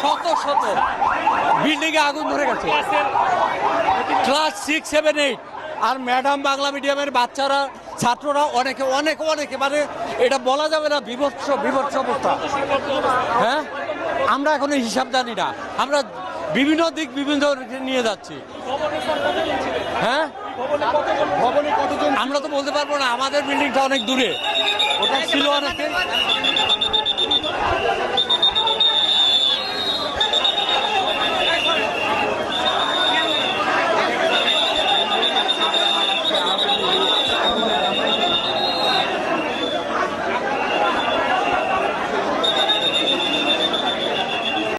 শত শত বিল্ডিংয়ে আগুন ধরে গেছে, ক্লাস 6, 7, 8। আর ম্যাডাম বাংলা মিডিয়ামের বাচ্চারা, ছাত্ররা অনেকে অনেকে অনেকে মানে এটা বলা যাবে না, বিভৎস বিভৎস অবস্থা। হ্যাঁ, আমরা এখনো হিসাব জানি না, আমরা বিভিন্ন দিক বিভিন্ন নিয়ে যাচ্ছি। হ্যাঁ, আমরা তো বলতে পারবো না, আমাদের বিল্ডিংটা অনেক দূরে, ওটা ছিল অনেকে।